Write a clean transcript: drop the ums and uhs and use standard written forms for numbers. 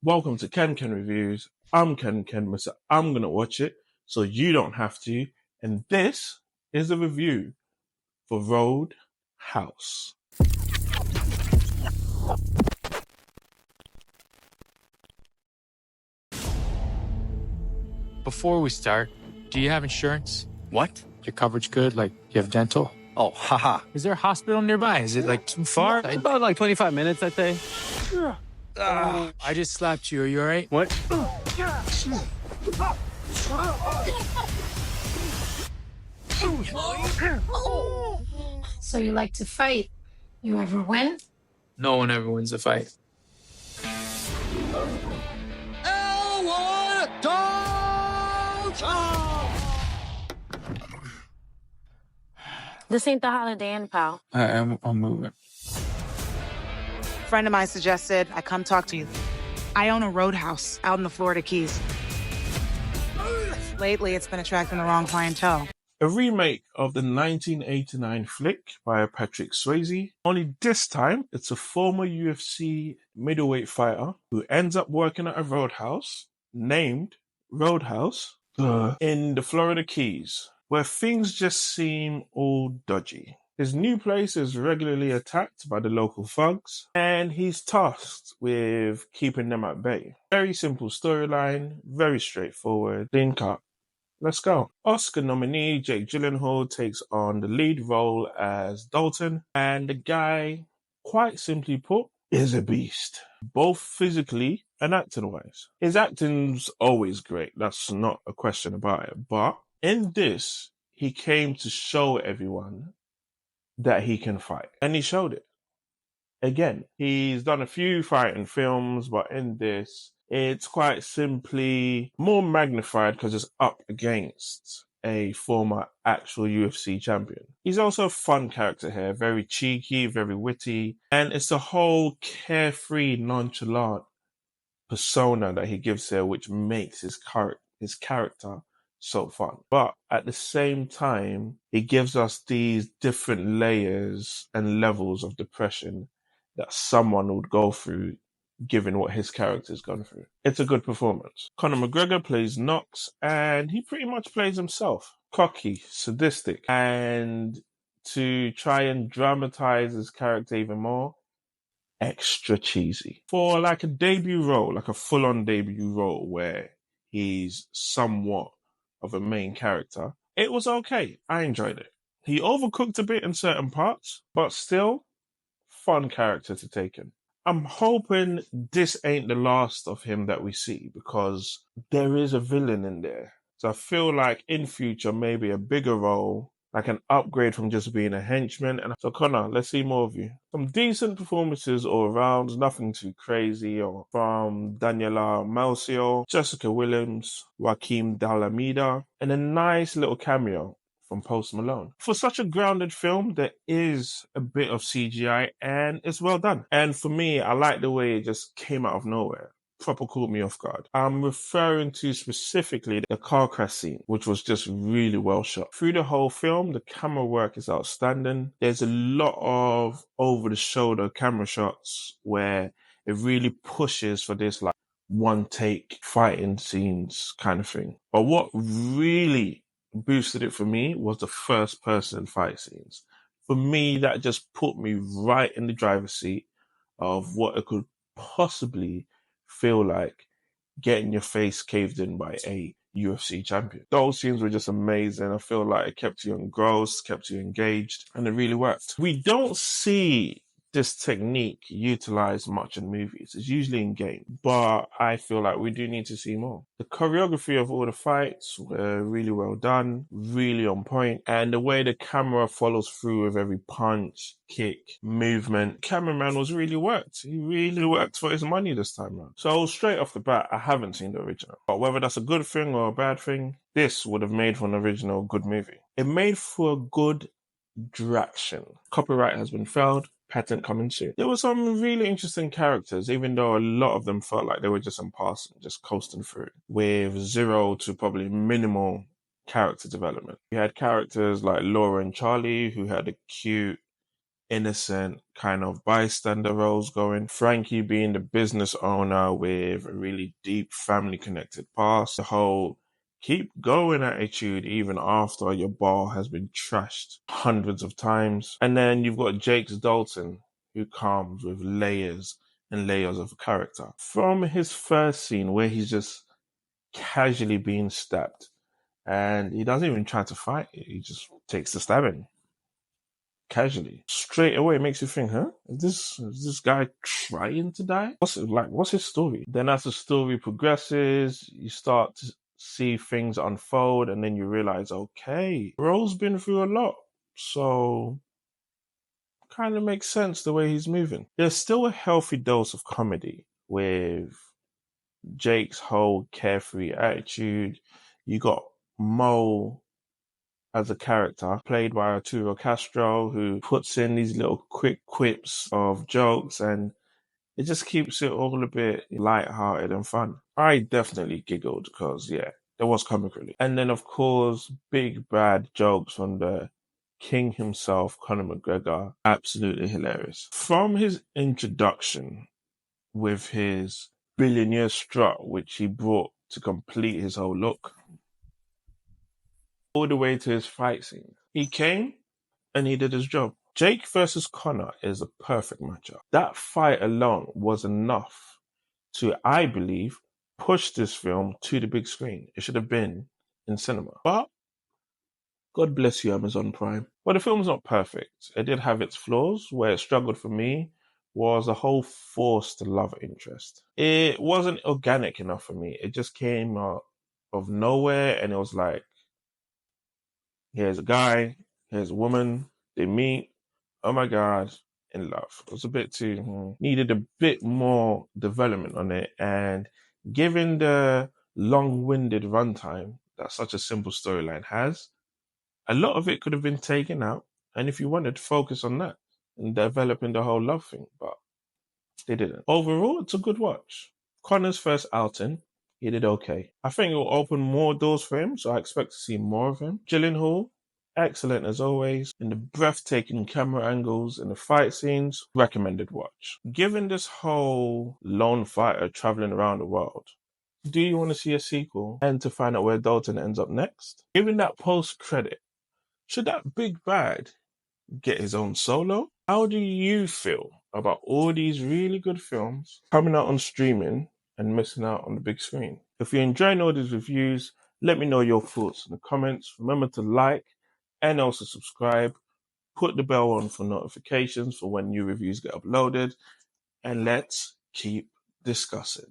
Welcome to Ken Reviews. I'm Ken, Mr. I'm gonna watch it, so you don't have to. And this is a review for Roadhouse. Before we start, do you have insurance? What? Your coverage good? Like, you have dental? Oh, haha. Is there a hospital nearby? Is it, like, too far? About like 25 minutes, I'd say. I just slapped you. Are you all right? What? So you like to fight? You ever win? No one ever wins a fight. This ain't the Holiday Inn, pal. I'm moving. A friend of mine suggested I come talk to you. I own a roadhouse out in the Florida Keys. Lately, it's been attracting the wrong clientele. A remake of the 1989 flick by Patrick Swayze. Only this time, it's a former UFC middleweight fighter who ends up working at a roadhouse named Roadhouse in the Florida Keys, where things just seem all dodgy. His new place is regularly attacked by the local thugs, and he's tasked with keeping them at bay. Very simple storyline, very straightforward. Clean cut. Let's go. Oscar nominee Jake Gyllenhaal takes on the lead role as Dalton, and the guy, quite simply put, is a beast, both physically and acting-wise. His acting's always great, that's not a question about it, but in this, he came to show everyone that he can fight, and he showed it. Again, he's done a few fighting films, but in this, it's quite simply more magnified because it's up against a former actual UFC champion. He's also a fun character here, very cheeky, very witty, and it's the whole carefree, nonchalant persona that he gives here which makes his character so fun. But at the same time, he gives us these different layers and levels of depression that someone would go through given what his character's gone through. It's a good performance. Conor McGregor plays Knox, and he pretty much plays himself. Cocky, sadistic, and to try and dramatize his character even more, extra cheesy. For like a debut role, like a full-on debut role where he's somewhat of a main character, it was okay. I enjoyed it. He overcooked a bit in certain parts, but still, fun character to take in. I'm hoping this ain't the last of him that we see, because there is a villain in there. So I feel like in future, maybe a bigger role, like an upgrade from just being a henchman. And so Conor, let's see more of you. Some decent performances all around, nothing too crazy, or from Daniela Malcio, Jessica Williams, Joaquim Dalamida, and a nice little cameo from Post Malone. For such a grounded film, there is a bit of CGI and it's well done. And for me, I like the way it just came out of nowhere. Proper caught me off guard. I'm referring to specifically the car crash scene, which was just really well shot. Through the whole film, the camera work is outstanding. There's a lot of over-the-shoulder camera shots where it really pushes for this like one-take fighting scenes kind of thing. But what really boosted it for me was the first person fight scenes. For me, that just put me right in the driver's seat of what it could possibly feel like getting your face caved in by a UFC champion. Those scenes were just amazing. I feel like it kept you engrossed, kept you engaged, and it really worked. We don't see this technique utilized much in movies. It's usually in game, but I feel like we do need to see more. The choreography of all the fights were really well done, really on point, and the way the camera follows through with every punch, kick, movement, cameraman was really worked. He really worked for his money this time around. So straight off the bat, I haven't seen the original, but whether that's a good thing or a bad thing, this would have made for an original good movie. It made for a good direction. Copyright has been filed. Patent coming soon. There were some really interesting characters, even though a lot of them felt like they were just in passing, just coasting through, with zero to probably minimal character development. We had characters like Laura and Charlie, who had a cute innocent kind of bystander roles going. Frankie being the business owner with a really deep family connected past. The whole keep going attitude even after your bar has been trashed hundreds of times. And then you've got Jake Dalton, who comes with layers and layers of character. From his first scene where he's just casually being stabbed and he doesn't even try to fight, he just takes the stabbing casually. Straight away it makes you think, is this guy trying to die? What's his story? Then as the story progresses, you start to see things unfold and then you realize, okay, Ro's been through a lot. So kind of makes sense the way he's moving. There's still a healthy dose of comedy with Jake's whole carefree attitude. You got Mo as a character, played by Arturo Castro, who puts in these little quick quips of jokes and it just keeps it all a bit lighthearted and fun. I definitely giggled because, yeah, there was comic relief. And then, of course, big bad jokes from the king himself, Conor McGregor, absolutely hilarious. From his introduction with his billionaire strut, which he brought to complete his whole look, all the way to his fight scene. He came and he did his job. Jake versus Conor is a perfect matchup. That fight alone was enough to, I believe, push this film to the big screen. It should have been in cinema. But God bless you, Amazon Prime. Well, the film's not perfect. It did have its flaws. Where it struggled for me was a whole forced love interest. It wasn't organic enough for me. It just came out of nowhere and it was like, here's a guy, here's a woman, they meet, oh my God, in love. It was a bit too, needed a bit more development on it. And given the long-winded runtime that such a simple storyline has, a lot of it could have been taken out. And if you wanted to focus on that and developing the whole love thing, but they didn't. Overall, it's a good watch. Conor's first outing, he did okay. I think it will open more doors for him, so I expect to see more of him. Gyllenhaal, excellent as always. In the breathtaking camera angles and the fight scenes, recommended watch. Given this whole lone fighter traveling around the world, do you want to see a sequel and to find out where Dalton ends up next? Given that post-credit, should that big bad get his own solo? How do you feel about all these really good films coming out on streaming and missing out on the big screen? If you're enjoying all these reviews, let me know your thoughts in the comments. Remember to like and also subscribe. Put the bell on for notifications for when new reviews get uploaded. And let's keep discussing.